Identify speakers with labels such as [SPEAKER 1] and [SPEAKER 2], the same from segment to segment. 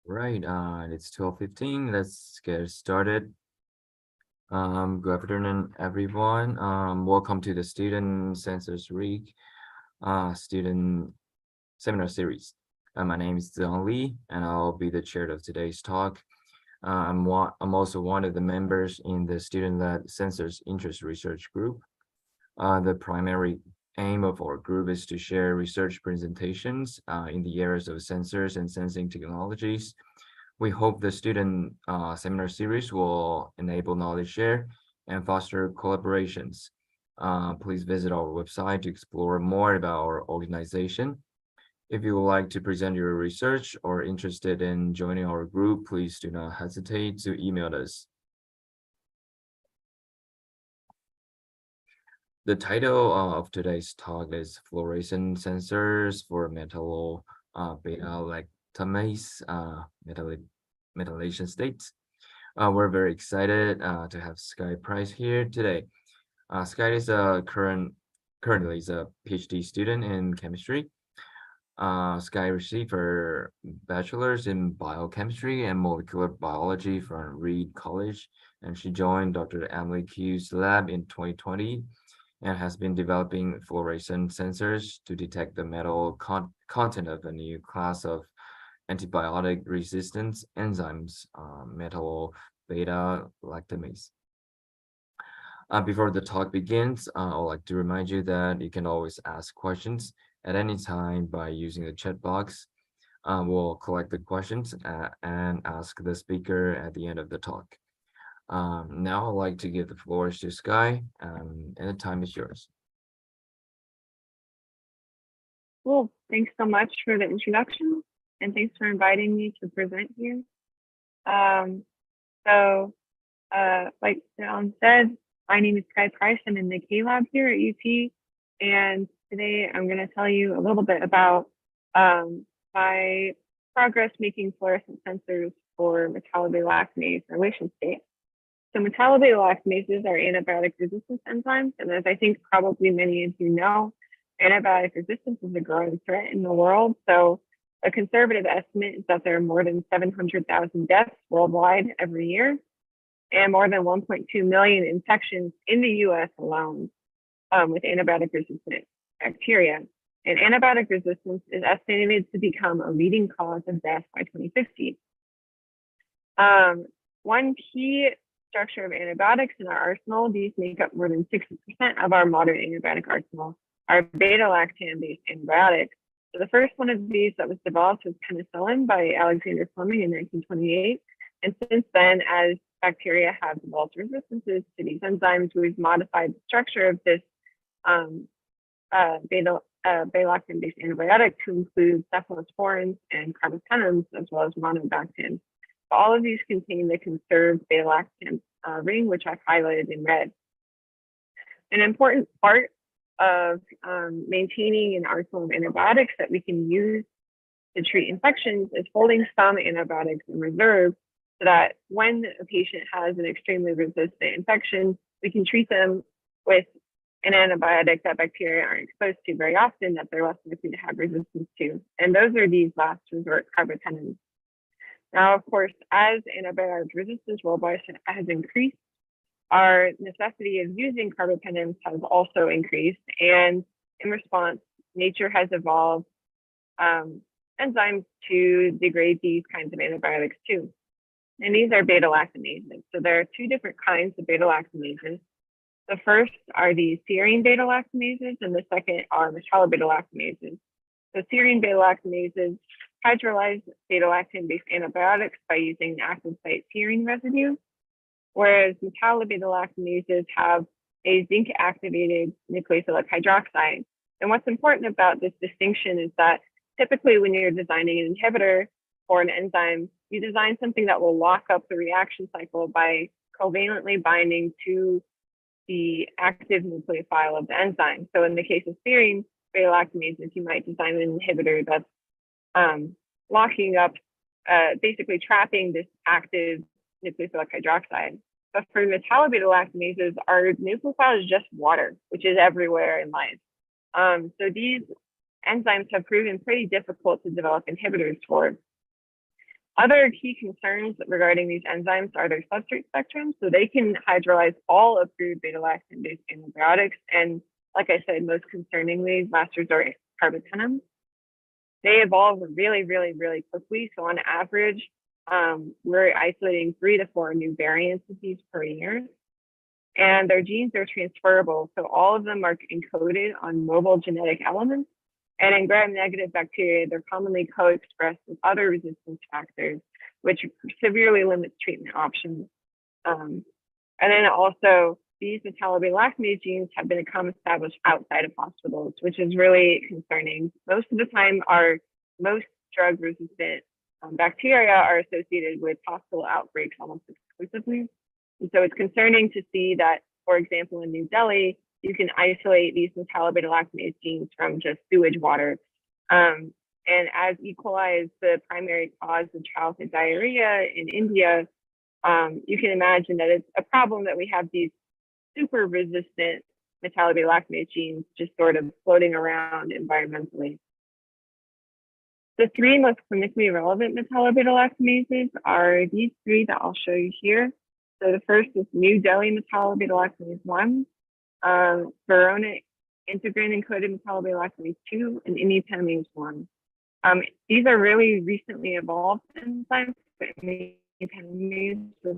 [SPEAKER 1] Right, it's 12:15. Let's get started. Good afternoon, everyone. Welcome to the Student Census Week student seminar series. My name is Zhang Li, and I'll be the chair of today's talk. I'm also one of the members in the student-led census interest research group. The primary aim of our group is to share research presentations in the areas of sensors and sensing technologies. We hope the student seminar series will enable knowledge share and foster collaborations. Please visit our website to explore more about our organization. If you would like to present your research or interested in joining our group, please do not hesitate to email us. The title of today's talk is Fluorescent Sensors for Metallo-beta-lactamase Metalation States. We're very excited to have Sky Price here today. Sky is currently is a PhD student in chemistry. Sky received her bachelor's in biochemistry and molecular biology from Reed College, and she joined Dr. Emily Q's lab in 2020 and has been developing fluorescent sensors to detect the metal content of a new class of antibiotic resistance enzymes, Metallo-beta-lactamase. Before the talk begins, I'd like to remind you that you can always ask questions at any time by using the chat box. We'll collect the questions and ask the speaker at the end of the talk. Now I'd like to give the floor to Sky, and the time is yours.
[SPEAKER 2] Cool. Thanks so much for the introduction, and thanks for inviting me to present here. Like John said, my name is Sky Price. I'm in the K Lab here at UT, and today I'm going to tell you a little bit about my progress making fluorescent sensors for metallo-beta-lactamase relation state. So metallo-beta-lactamases are antibiotic resistance enzymes, and as I think probably many of you know, antibiotic resistance is a growing threat in the world. So a conservative estimate is that there are more than 700,000 deaths worldwide every year, and more than 1.2 million infections in the US alone with antibiotic resistant bacteria. And antibiotic resistance is estimated to become a leading cause of death by 2050. One key structure of antibiotics in our arsenal, these make up more than 60% of our modern antibiotic arsenal, are beta-lactam-based antibiotics. So the first one of these that was developed was penicillin by Alexander Fleming in 1928. And since then, as bacteria have developed resistances to these enzymes, we've modified the structure of this beta-lactam-based antibiotic to include cephalosporins and carbapenems, as well as monobactams. All of these contain the conserved beta-lactam ring, which I've highlighted in red. An important part of maintaining an arsenal of antibiotics that we can use to treat infections is holding some antibiotics in reserve so that when a patient has an extremely resistant infection, we can treat them with an antibiotic that bacteria aren't exposed to very often, that they're less likely to have resistance to. And those are these last resort carbapenems. Now, of course, as antibiotic resistance worldwide has increased, our necessity of using carbapenems has also increased. And in response, nature has evolved enzymes to degrade these kinds of antibiotics too. And these are beta-lactamases. So there are two different kinds of beta-lactamases. The first are the serine beta-lactamases, and the second are metallo-beta-lactamases. So serine beta-lactamases hydrolyze beta-lactam-based antibiotics by using an active site serine residue, whereas metallo-beta-lactamases have a zinc-activated nucleophilic hydroxide. And what's important about this distinction is that typically when you're designing an inhibitor for an enzyme, you design something that will lock up the reaction cycle by covalently binding to the active nucleophile of the enzyme. So in the case of serine beta-lactamases, you might design an inhibitor that's locking up, basically trapping this active nucleophilic hydroxide. But for metallo-beta-lactamases, our nucleophile is just water, which is everywhere in life. So these enzymes have proven pretty difficult to develop inhibitors for. Other key concerns regarding these enzymes are their substrate spectrum. So they can hydrolyze all approved beta-lactam-based antibiotics. And like I said, most concerningly, last resort carbapenems. They evolve really, really, really quickly. So on average, we're isolating 3 to 4 new variants of these per year. And their genes are transferable. So all of them are encoded on mobile genetic elements. And in gram-negative bacteria, they're commonly co-expressed with other resistance factors, which severely limits treatment options. And then also, these metallo-beta-lactamase genes have become established outside of hospitals, which is really concerning. Most of the time, most drug-resistant bacteria are associated with hospital outbreaks almost exclusively. And so it's concerning to see that, for example, in New Delhi, you can isolate these metallo-beta-lactamase genes from just sewage water. And as E. coli is the primary cause of childhood diarrhea in India, you can imagine that it's a problem that we have these super resistant metallo-beta-lactamase genes just sort of floating around environmentally. The 3 most clinically relevant metallo-beta-lactamases are these 3 that I'll show you here. So the first is New Delhi metallo-beta-lactamase 1, Verona integrin encoded metallo-beta-lactamase 2, and imipenemase 1. These are really recently evolved enzymes, but imipenemase was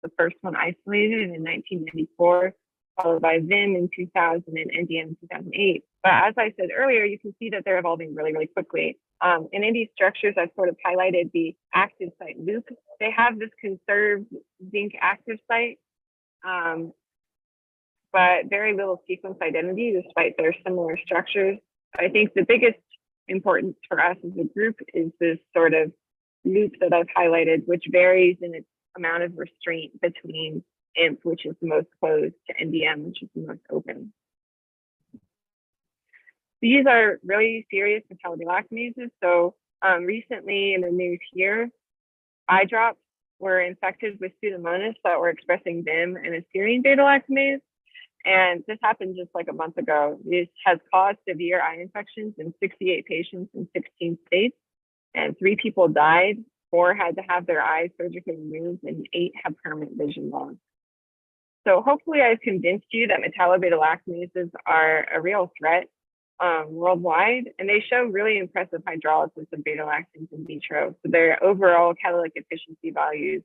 [SPEAKER 2] the first one isolated in 1994, followed by VIM in 2000 and NDM in 2008. But as I said earlier, you can see that they're evolving really, really quickly. And in these structures, I've sort of highlighted the active site loop. They have this conserved zinc active site, but very little sequence identity despite their similar structures. I think the biggest importance for us as a group is this sort of loop that I've highlighted, which varies in its amount of restraint between IMP, which is the most closed, to NDM, which is the most open. These are really serious metallo-beta-lactamases. So recently in the news here, eye drops were infected with Pseudomonas that were expressing VIM and a serine beta-lactamase. And this happened just like a month ago. This has caused severe eye infections in 68 patients in 16 states, and 3 people died, 4 had to have their eyes surgically removed, and 8 have permanent vision loss. So hopefully I've convinced you that metallo-beta-lactamases are a real threat worldwide, and they show really impressive hydrolysis of beta-lactams in vitro. So their overall catalytic efficiency values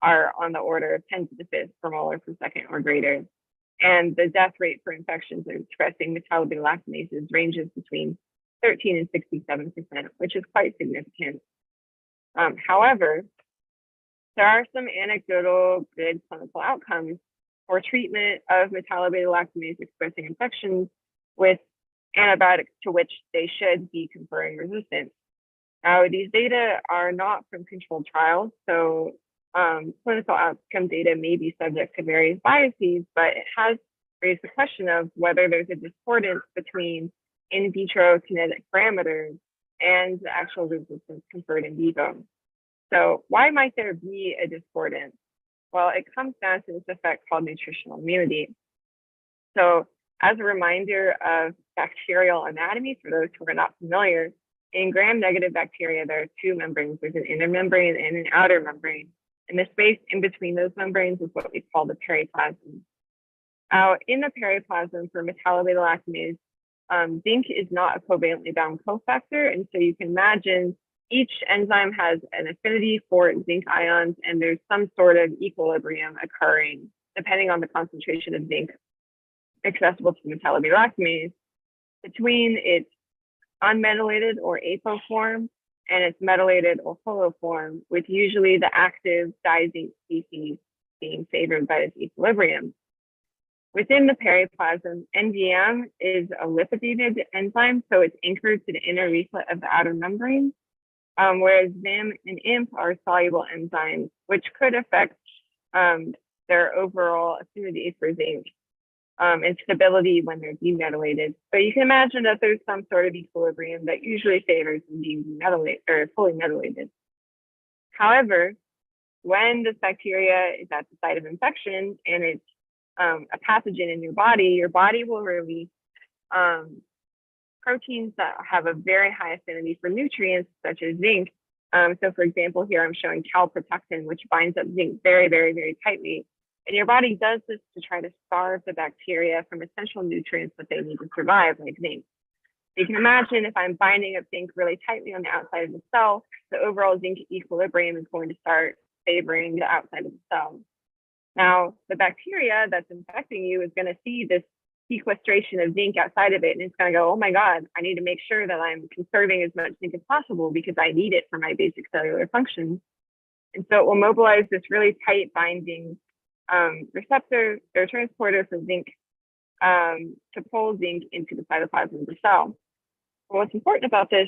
[SPEAKER 2] are on the order of 10 to the 5th per molar per second or greater. And the death rate for infections expressing metallo-beta-lactamases ranges between 13 and 67%, which is quite significant. However, there are some anecdotal good clinical outcomes for treatment of metallo-beta-lactamase expressing infections with antibiotics to which they should be conferring resistance. Now, these data are not from controlled trials, so clinical outcome data may be subject to various biases, but it has raised the question of whether there's a discordance between in vitro kinetic parameters and the actual resistance conferred in vivo. So why might there be a discordance? Well, it comes down to this effect called nutritional immunity. So as a reminder of bacterial anatomy, for those who are not familiar, in gram-negative bacteria, there are 2 membranes. There's an inner membrane and an outer membrane. And the space in between those membranes is what we call the periplasm. In the periplasm for metallo-beta-lactamase, zinc is not a covalently bound cofactor. And so you can imagine each enzyme has an affinity for zinc ions, and there's some sort of equilibrium occurring depending on the concentration of zinc accessible to the metallo-beta-lactamase between its unmetalloated or apo form and its metalloated or holo form, with usually the active dizinc species being favored by this equilibrium. Within the periplasm, NDM is a lipidated enzyme, so it's anchored to the inner leaflet of the outer membrane, whereas VIM and IMP are soluble enzymes, which could affect their overall affinity for zinc and stability when they're demetylated. But you can imagine that there's some sort of equilibrium that usually favors them being demetylated or fully metylated. However, when this bacteria is at the site of infection and it's a pathogen in your body will release proteins that have a very high affinity for nutrients, such as zinc, So for example, here I'm showing calprotectin, which binds up zinc very, very, very tightly. And your body does this to try to starve the bacteria from essential nutrients that they need to survive, like zinc. So you can imagine if I'm binding up zinc really tightly on the outside of the cell, the overall zinc equilibrium is going to start favoring the outside of the cell. Now, the bacteria that's infecting you is going to see this sequestration of zinc outside of it, and it's going to go, oh my God, I need to make sure that I'm conserving as much zinc as possible because I need it for my basic cellular functions. And so it will mobilize this really tight binding receptor or transporter for zinc to pull zinc into the cytoplasm of the cell. But what's important about this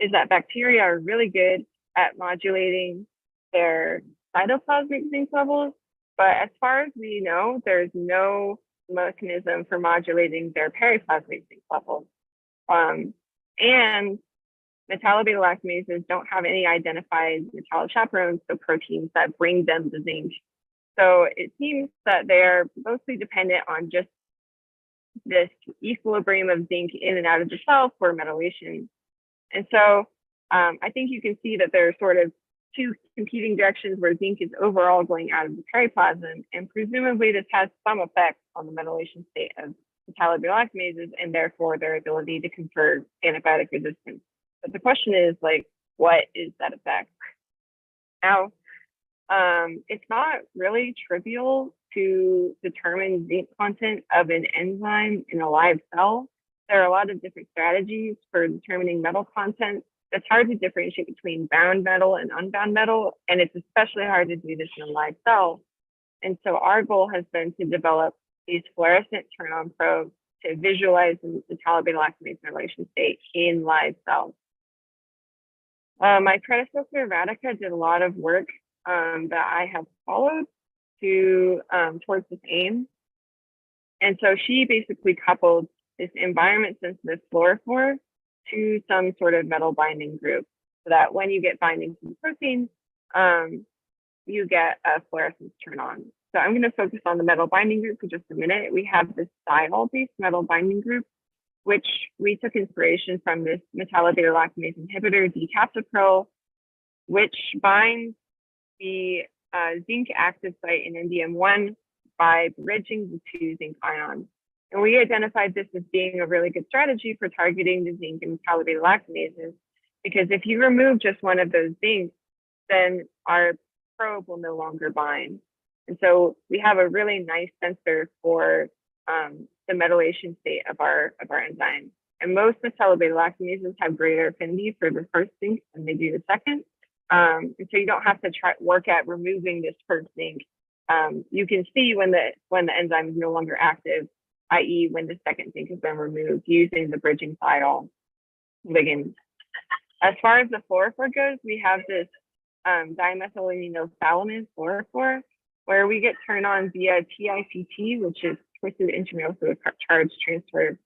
[SPEAKER 2] is that bacteria are really good at modulating their cytoplasmic zinc levels, but as far as we know, there's no mechanism for modulating their periplasmic zinc levels. And metallo-beta-lactamases don't have any identified metallochaperones, so proteins that bring them the zinc. So it seems that they're mostly dependent on just this equilibrium of zinc in and out of the cell for metallation. And so I think you can see that there are sort of two competing directions where zinc is overall going out of the periplasm, and presumably this has some effect on the metallation state of metallo-beta-lactamases and therefore their ability to confer antibiotic resistance. But the question is, like, what is that effect? Now, it's not really trivial to determine zinc content of an enzyme in a live cell. There are a lot of different strategies for determining metal content. It's hard to differentiate between bound metal and unbound metal, and it's especially hard to do this in a live cell. And so our goal has been to develop these fluorescent turn-on probes to visualize the metallo-beta-lactamase metallation state in live cells. My predecessor, Radhika, did a lot of work that I have followed towards this aim. And so she basically coupled this environment-sensitive fluorophore to some sort of metal binding group, so that when you get binding to the protein, you get a fluorescence turn on. So I'm going to focus on the metal binding group for just a minute. We have this thiol-based metal binding group, which we took inspiration from this metallo-beta-lactamase inhibitor, D-captopril, which binds the zinc active site in NDM1 by bridging the two zinc ions. And we identified this as being a really good strategy for targeting the zinc and metallo-beta-lactamases, because if you remove just one of those zincs, then our probe will no longer bind. And so we have a really nice sensor for the metallation state of our enzyme. And most metallo-beta-lactamases have greater affinity for the first zinc than they do the second. And so you don't have to work at removing this first zinc. You can see when the enzyme is no longer active, i.e. when the second zinc has been removed using the bridging thiol ligand. As far as the fluorophore goes, we have this dimethylaminosalamine fluorophore, where we get turned on via TICT, which is twisted intramucosal charge transfer.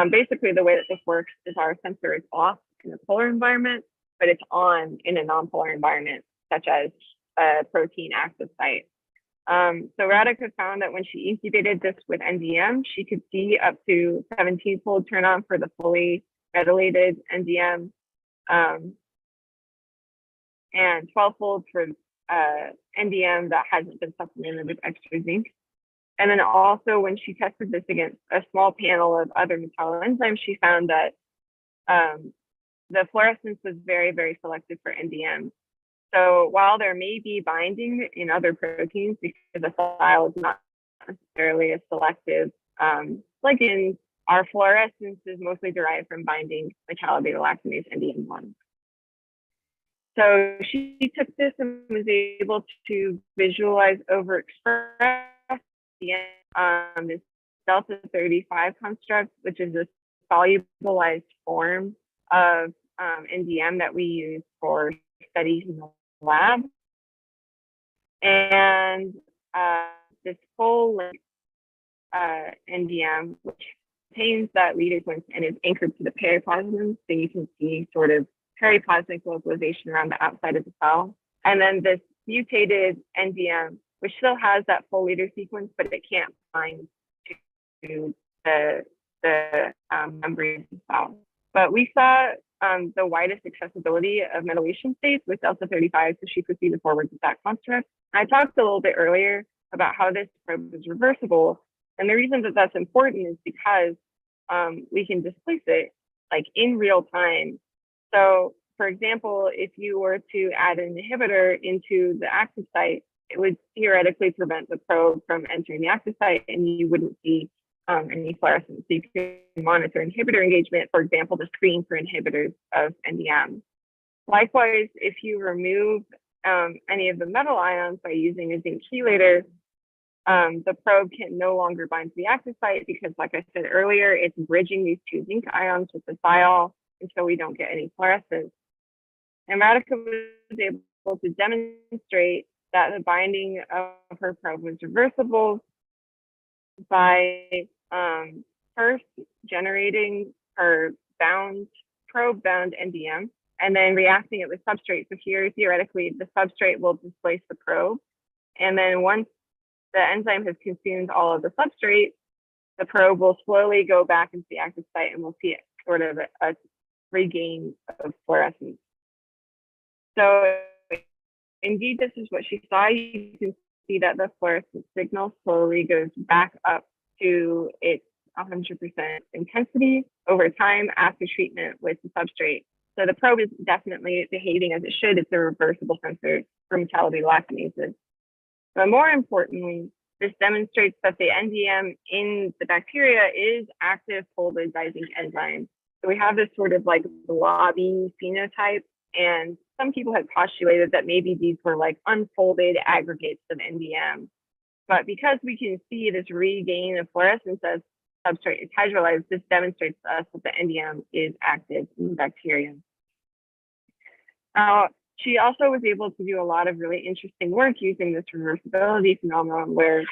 [SPEAKER 2] Basically, the way that this works is our sensor is off in a polar environment, but it's on in a non-polar environment, such as a protein active site. So Radhika found that when she incubated this with NDM, she could see up to 17-fold turn on for the fully metallated NDM, and 12-fold for NDM that hasn't been supplemented with extra zinc. And then also when she tested this against a small panel of other metalloenzymes, she found that the fluorescence was very, very selective for NDM. So while there may be binding in other proteins, because the thiol is not necessarily a selective ligand, our fluorescence is mostly derived from binding metallo-beta-lactamase NDM1. So she took this and was able to visualize overexpress this delta 35 construct, which is a solubilized form of NDM that we use for studies in the lab. And this full length NDM, which contains that lead sequence and is anchored to the periplasm, so you can see sort of periplasmic localization around the outside of the cell. And then this mutated NDM, which still has that full leader sequence, but it can't bind to the membrane of the cell. But we saw the widest accessibility of metallation states with delta 35, so she proceeded forward with that construct. I talked a little bit earlier about how this probe is reversible, and the reason that that's important is because we can displace it like in real time. So for example, if you were to add an inhibitor into the active site, it would theoretically prevent the probe from entering the active site and you wouldn't see any fluorescence. So you can monitor inhibitor engagement, for example, to screen for inhibitors of NDM. Likewise, if you remove any of the metal ions by using a zinc chelator, the probe can no longer bind to the active site because, like I said earlier, it's bridging these two zinc ions with the thiol, and so we don't get any fluorescence. And Radhika was able to demonstrate that the binding of her probe was reversible by first generating her probe-bound NDM and then reacting it with substrate. So here, theoretically, the substrate will displace the probe. And then once the enzyme has consumed all of the substrate, the probe will slowly go back into the active site and we'll see sort of a regain of fluorescence. So indeed, this is what she saw. You can see that the fluorescent signal slowly goes back up to its 100% intensity over time after treatment with the substrate. So the probe is definitely behaving as it should. It's a reversible sensor for metallo-beta-lactamases. But more importantly, this demonstrates that the NDM in the bacteria is active polarizing enzyme. So we have this sort of like blobby phenotype, and some people had postulated that maybe these were like unfolded aggregates of NDM. But because we can see this regain of fluorescence as substrate is hydrolyzed, this demonstrates to us that the NDM is active in the bacteria. She also was able to do a lot of really interesting work using this reversibility phenomenon where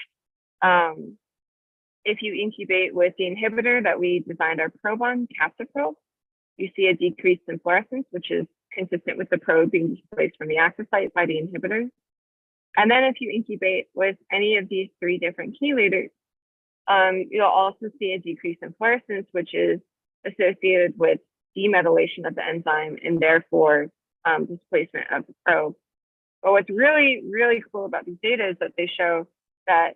[SPEAKER 2] if you incubate with the inhibitor that we designed our probe on, capsid probe, you see a decrease in fluorescence, which is consistent with the probe being displaced from the active site by the inhibitor. And then if you incubate with any of these three different chelators, you'll also see a decrease in fluorescence, which is associated with demetallation of the enzyme and therefore displacement of the probe. But what's really, really cool about these data is that they show that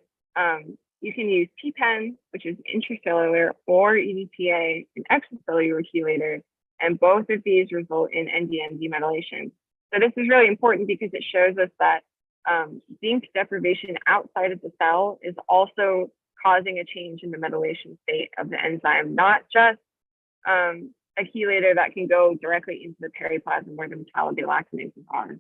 [SPEAKER 2] you can use PPEN, which is intracellular, or EDTA, an extracellular chelator, and both of these result in NDM demetallation. So this is really important because it shows us that zinc deprivation outside of the cell is also causing a change in the metallation state of the enzyme, not just a chelator that can go directly into the periplasm where the metallo-beta-lactamases are.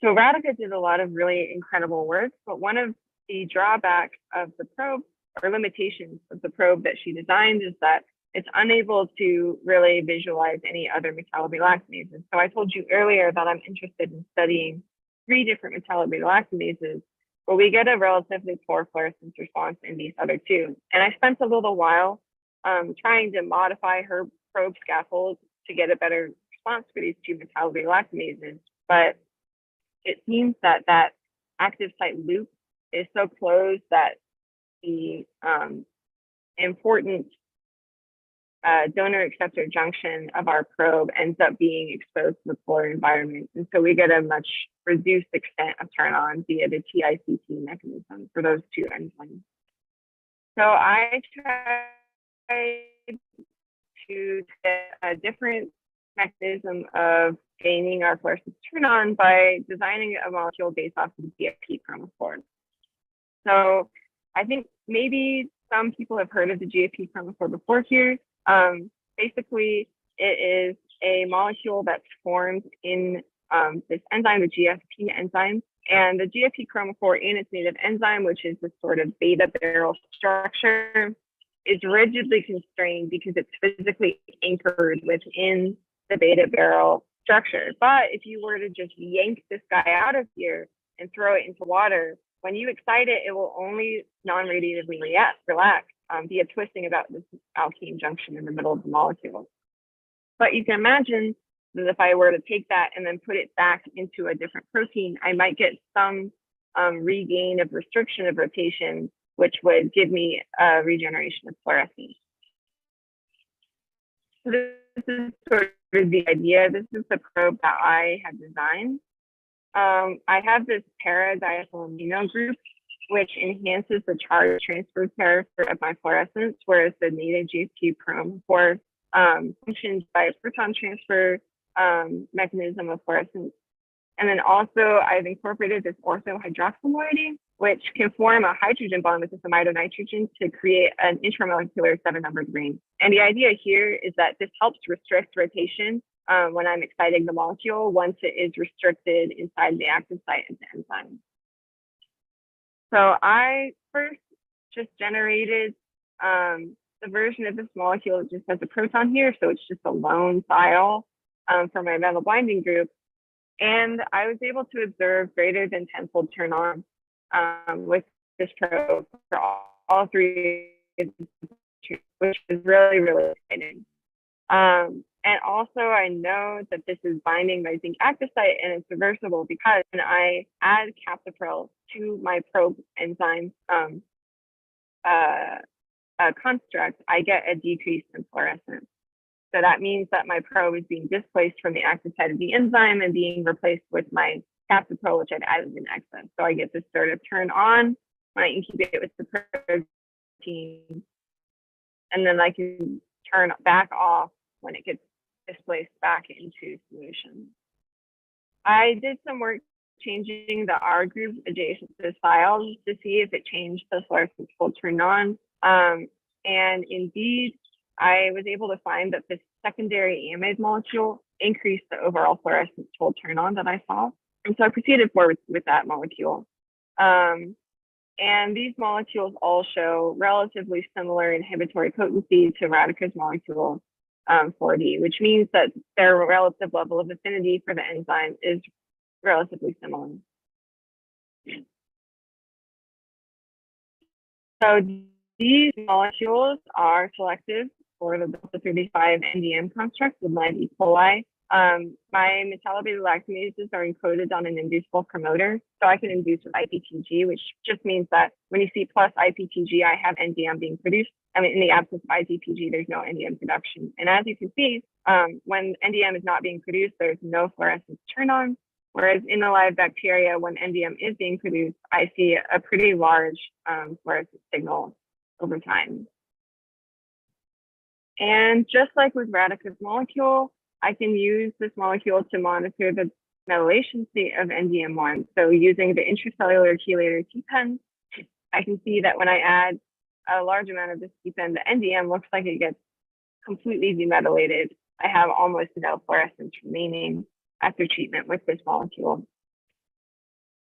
[SPEAKER 2] So Radhika did a lot of really incredible work, but one of the drawbacks of the probe or limitations of the probe that she designed is that it's unable to really visualize any other metallo-beta-lactamases. So I told you earlier that I'm interested in studying 3 different metallo-beta-lactamases, but we get a relatively poor fluorescence response in these other 2. And I spent a little while trying to modify her probe scaffold to get a better response for these 2 metallo-beta-lactamases, but it seems that that active site loop is so closed that the important donor acceptor junction of our probe ends up being exposed to the polar environment. And so we get a much reduced extent of turn on via the TICT mechanism for those 2 enzymes. So I tried to get a different mechanism of gaining our fluorescence turn on by designing a molecule based off of the GFP chromophore. So I think maybe some people have heard of the GFP chromophore before here. Basically, it is a molecule that's formed in this enzyme, the GFP enzyme. And the GFP chromophore in its native enzyme, which is this sort of beta barrel structure, is rigidly constrained because it's physically anchored within the beta barrel structure. But if you were to just yank this guy out of here and throw it into water, when you excite it, it will only non-radiatively relax via twisting about this alkene junction in the middle of the molecule. But you can imagine that if I were to take that and then put it back into a different protein, I might get some regain of restriction of rotation, which would give me a regeneration of fluorescence. So is sort of the idea. This is the probe that I have designed. I have this para-diethylamino group, which enhances the charge transfer character of my fluorescence, whereas the native GFP chrome for functions by a proton transfer mechanism of fluorescence. And then also I've incorporated this orthohydroxyl moiety, which can form a hydrogen bond with this amido nitrogen to create an intramolecular 7-numbered ring. And the idea here is that this helps restrict rotation when I'm exciting the molecule once it is restricted inside the active site of the enzyme. So I first just generated the version of this molecule that just has a proton here. So it's just a lone thiol for my metal binding group. And I was able to observe greater than tenfold turn on with this probe for all three, which is really, really exciting. And also I know that this is binding my zinc active site and it's reversible because when I add captopril to my probe enzyme construct, I get a decrease in fluorescence. So that means that my probe is being displaced from the active site of the enzyme and being replaced with my captopril, which I've added in excess. So I get to sort of turn on when I incubate it with the protein, and then I can turn back off when it gets displaced back into solution. I did some work changing the R group adjacent to the thiol to see if it changed the fluorescence full turn on. And indeed, I was able to find that this secondary amide molecule increased the overall fluorescence full turn on that I saw. And so I proceeded forward with that molecule. And these molecules all show relatively similar inhibitory potency to Radica's molecule 4D, which means that their relative level of affinity for the enzyme is relatively similar. So these molecules are selective for the delta 35 NDM construct with live E. coli. My Metallo-beta-lactamases are encoded on an inducible promoter, so I can induce with IPTG, which just means that when you see plus IPTG, I have NDM being produced. I mean, in the absence of IPTG, there's no NDM production. And as you can see, when NDM is not being produced, there's no fluorescence turn on. Whereas in the live bacteria, when NDM is being produced, I see a pretty large fluorescence signal over time. And just like with Radica's molecule, I can use this molecule to monitor the metallation state of NDM1. So using the intracellular chelator T-pen, I can see that when I add a large amount of this T-pen, the NDM looks like it gets completely demetallilated. I have almost no fluorescence remaining after treatment with this molecule.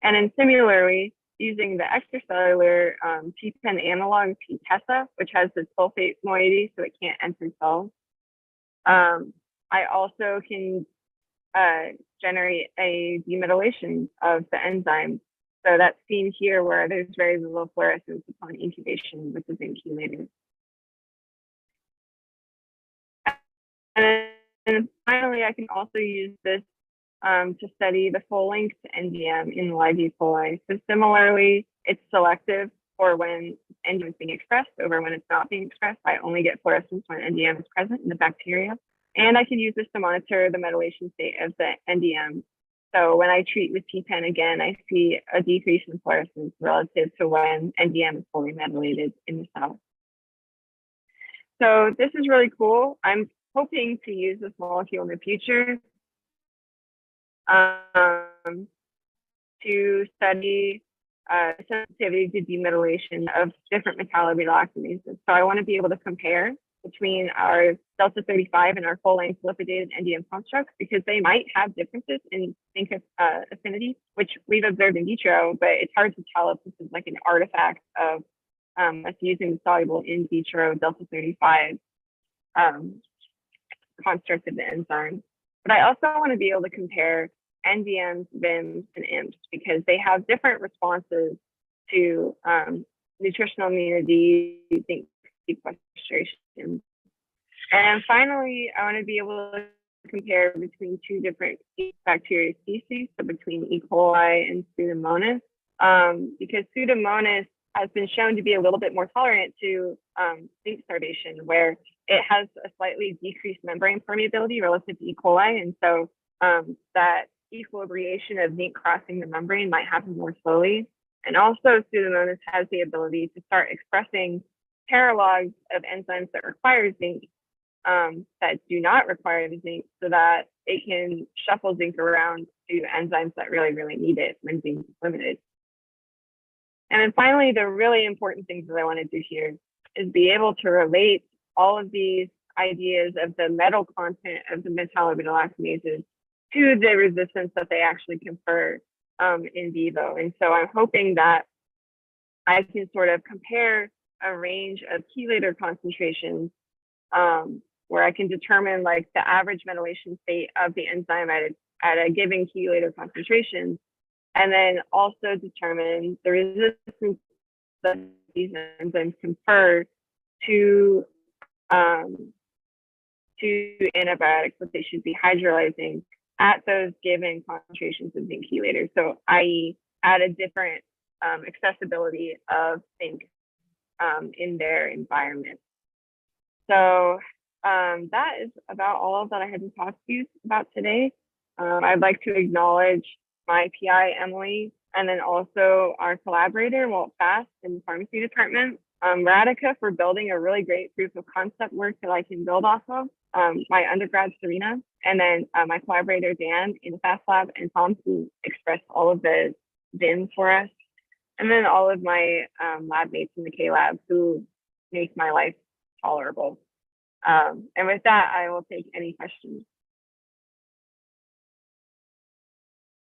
[SPEAKER 2] And then similarly, using the extracellular T-pen analog P-TESA, which has the sulfate moiety, so it can't enter cells. I also can generate a demetallation of the enzyme. So that's seen here where there's very little fluorescence upon incubation with the zinc chelator. And finally, I can also use this to study the full length NDM in live E. coli. So similarly, it's selective for when NDM is being expressed over when it's not being expressed. I only get fluorescence when NDM is present in the bacteria. And I can use this to monitor the metallation state of the NDM. So when I treat with T-pen again, I see a decrease in fluorescence relative to when NDM is fully metallated in the cell. So this is really cool. I'm hoping to use this molecule in the future to study sensitivity to demetallation of different metallo-beta-lactamases. So I want to be able to compare between our delta 35 and our full-length lipidated NDM constructs because they might have differences in zinc affinity, which we've observed in vitro, but it's hard to tell if this is like an artifact of us using the soluble in vitro delta 35 construct of the enzyme. But I also want to be able to compare NDMs, VIMs, and IMPs because they have different responses to nutritional immunity, zinc sequestration. And finally, I want to be able to compare between two different bacteria species, so between E. coli and Pseudomonas, because Pseudomonas has been shown to be a little bit more tolerant to zinc starvation, where it has a slightly decreased membrane permeability relative to E. coli. And so that equilibration of zinc crossing the membrane might happen more slowly. And also Pseudomonas has the ability to start expressing paralogs of enzymes that require zinc that do not require the zinc, so that it can shuffle zinc around to enzymes that really, really need it when zinc is limited. And then finally, the really important things that I want to do here is be able to relate all of these ideas of the metal content of the metallo-beta-lactamases to the resistance that they actually confer in vivo. And so I'm hoping that I can sort of compare a range of chelator concentrations where I can determine like the average metallation state of the enzyme at a given chelator concentration, and then also determine the resistance that these enzymes confer to antibiotics that they should be hydrolyzing at those given concentrations of zinc chelator. So, i.e., at a different accessibility of zinc in their environment. So that is about all that I had to talk to you about today. I'd like to acknowledge my PI, Emily, and then also our collaborator, Walt Fast, in the pharmacy department, Radhika, for building a really great proof of concept work that I can build off of, my undergrad, Serena, and then my collaborator, Dan, in the FAST lab, and Tom, who expressed all of the VIM for us, and then all of my lab mates in the K lab who make my life tolerable. And with that, I will take any questions.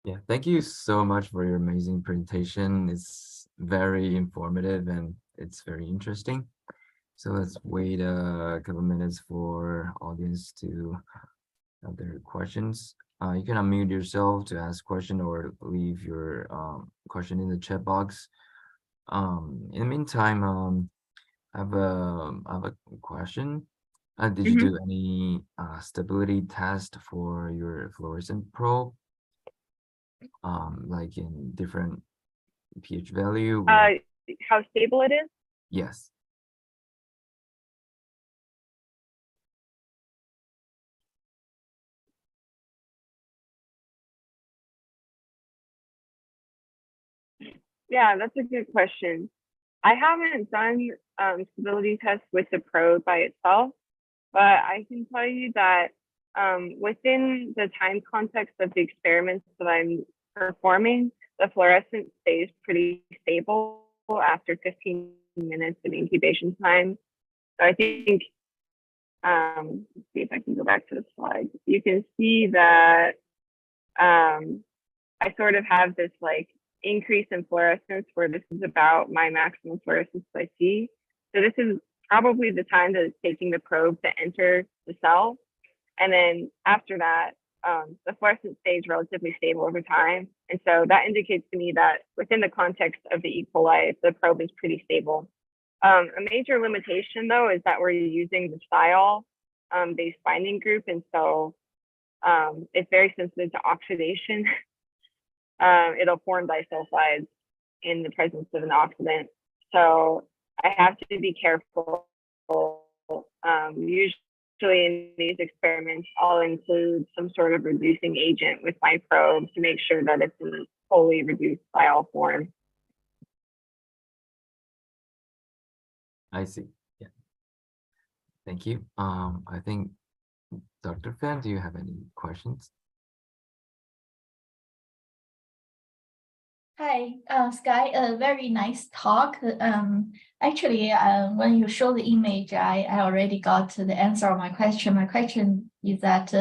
[SPEAKER 1] Yeah, thank you so much for your amazing presentation. It's very informative and it's very interesting. So let's wait a couple minutes for audience to have their questions. You can unmute yourself to ask question or leave your question in the chat box. In the meantime, I have a question. Did you do any stability test for your fluorescent probe? Like in different pH value?
[SPEAKER 2] How stable it is?
[SPEAKER 1] Yes.
[SPEAKER 2] Yeah, that's a good question. I haven't done stability tests with the probe by itself, but I can tell you that within the time context of the experiments that I'm performing, the fluorescence stays pretty stable after 15 minutes of incubation time. So I think, let's see if I can go back to the slide. You can see that I sort of have this like increase in fluorescence where this is about my maximum fluorescence I see. So this is probably the time that it's taking the probe to enter the cell. And then after that, the fluorescence stays relatively stable over time. And so that indicates to me that within the context of the E. coli, the probe is pretty stable. A major limitation, though, is that we're using the thiol-based binding group. And so it's very sensitive to oxidation. It'll form disulfides in the presence of an oxidant. So I have to be careful. Usually in these experiments, I'll include some sort of reducing agent with my probe to make sure that it's in fully reduced thiol form.
[SPEAKER 1] I see. Yeah. Thank you. I think Dr. Fan, do you have any questions?
[SPEAKER 3] Hi, Sky, a very nice talk. Actually, when you show the image, I already got the answer of my question. My question is that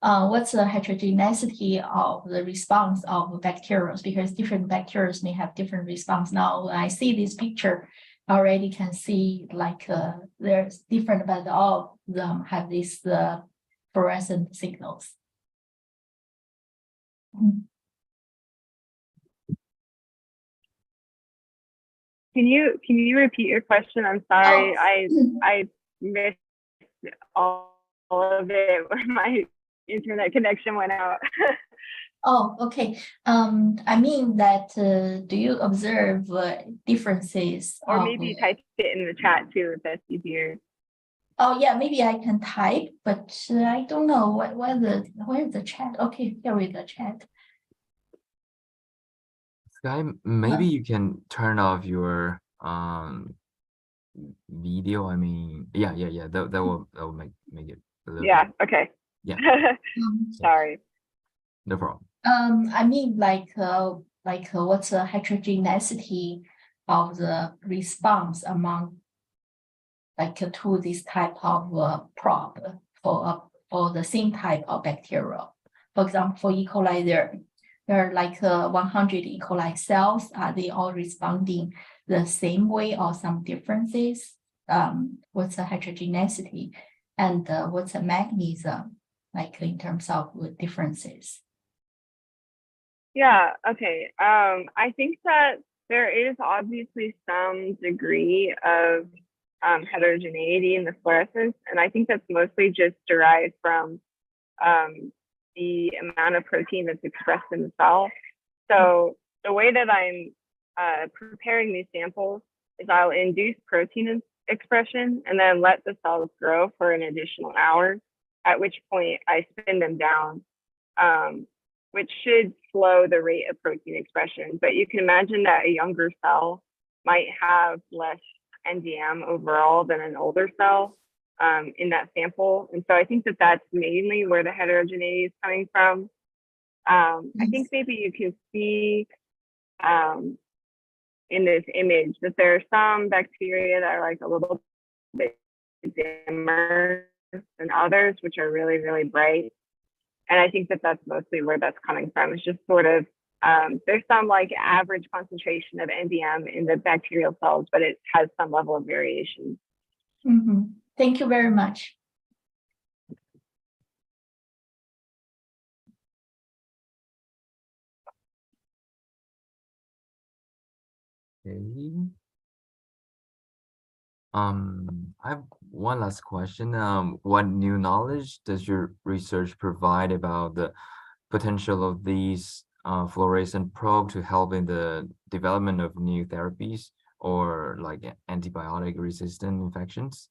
[SPEAKER 3] what's the heterogeneity of the response of bacteria? Because different bacteria may have different response. Now, when I see this picture, I already can see like there's different, but all of them have these fluorescent signals.
[SPEAKER 2] Can you repeat your question? I'm sorry, I missed all of it when my internet connection went out.
[SPEAKER 3] Oh, okay. I mean that, do you observe differences
[SPEAKER 2] Or
[SPEAKER 3] of?
[SPEAKER 2] maybe type it in the chat too, if that's easier.
[SPEAKER 3] Oh yeah, maybe I can type, but I don't know where's the chat. Okay, here is the chat.
[SPEAKER 1] Sky, maybe you can turn off your video. I mean, yeah. That will make it a little
[SPEAKER 2] Yeah,
[SPEAKER 1] bit.
[SPEAKER 2] okay.
[SPEAKER 1] Yeah. So,
[SPEAKER 2] Sorry.
[SPEAKER 1] no problem.
[SPEAKER 3] I mean what's the heterogeneity of the response among to this type of probe for the same type of bacteria. For example, for E. coli, there are 100 E. coli cells. Are they all responding the same way or some differences? What's the heterogeneity and what's the mechanism in terms of differences?
[SPEAKER 2] Yeah, okay. I think that there is obviously some degree of heterogeneity in the fluorescence, and I think that's mostly just derived from the amount of protein that's expressed in the cell. So the way that I'm preparing these samples is I'll induce protein expression and then let the cells grow for an additional hour, at which point I spin them down, which should slow the rate of protein expression. But you can imagine that a younger cell might have less NDM overall than an older cell in that sample. And so I think that that's mainly where the heterogeneity is coming from. I think maybe you can see in this image that there are some bacteria that are a little bit dimmer than others, which are really, really bright. And I think that that's mostly where that's coming from. It's just sort of, there's some average concentration of NDM in the bacterial cells, but it has some level of variation.
[SPEAKER 3] Thank you very much.
[SPEAKER 1] Okay. I have one last question. What new knowledge does your research provide about the potential of these fluorescent probe to help in the development of new therapies or antibiotic resistant infections?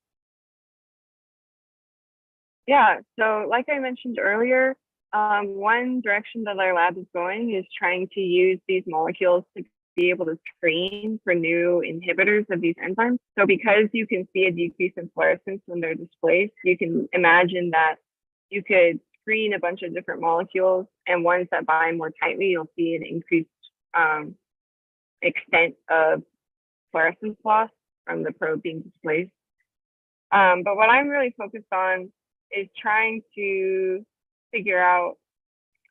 [SPEAKER 2] Yeah, so like I mentioned earlier, one direction that our lab is going is trying to use these molecules to be able to screen for new inhibitors of these enzymes. So because you can see a decrease in fluorescence when they're displaced, you can imagine that you could screen a bunch of different molecules, and ones that bind more tightly, you'll see an increased extent of fluorescence loss from the probe being displaced. But what I'm really focused on is trying to figure out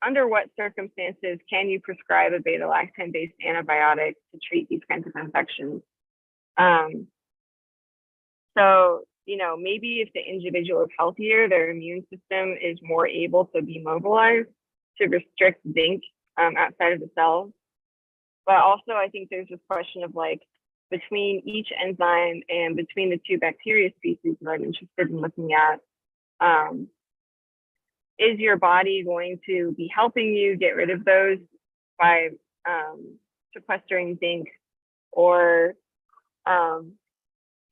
[SPEAKER 2] under what circumstances can you prescribe a beta-lactam based antibiotic to treat these kinds of infections. So, maybe if the individual is healthier, their immune system is more able to be mobilized to restrict zinc outside of the cells. But also, I think there's this question of between each enzyme and between the two bacteria species that I'm interested in looking at, is your body going to be helping you get rid of those by sequestering zinc, or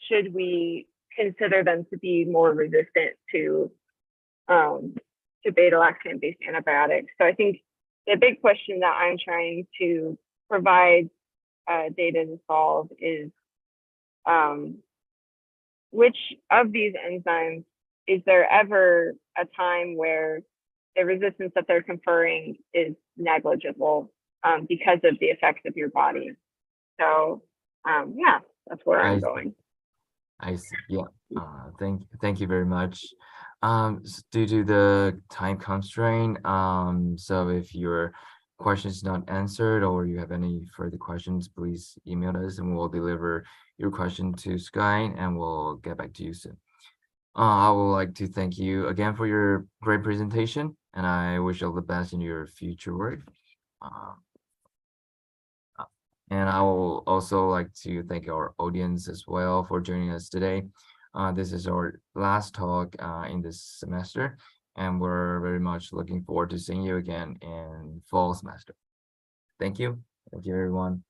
[SPEAKER 2] should we consider them to be more resistant to beta-lactam based antibiotics? So I think the big question that I'm trying to provide data to solve is which of these enzymes, is there ever a time where the resistance that they're conferring is negligible because of the effects of your body? So yeah, that's where I'm going.
[SPEAKER 1] I see. Yeah. Thank you very much. Due to the time constraint, so if your question is not answered or you have any further questions, please email us and we'll deliver your question to Sky and we'll get back to you soon. I would like to thank you again for your great presentation, and I wish you all the best in your future work. And I will also like to thank our audience as well for joining us today. This is our last talk in this semester, and we're very much looking forward to seeing you again in fall semester. Thank you. Thank you, everyone.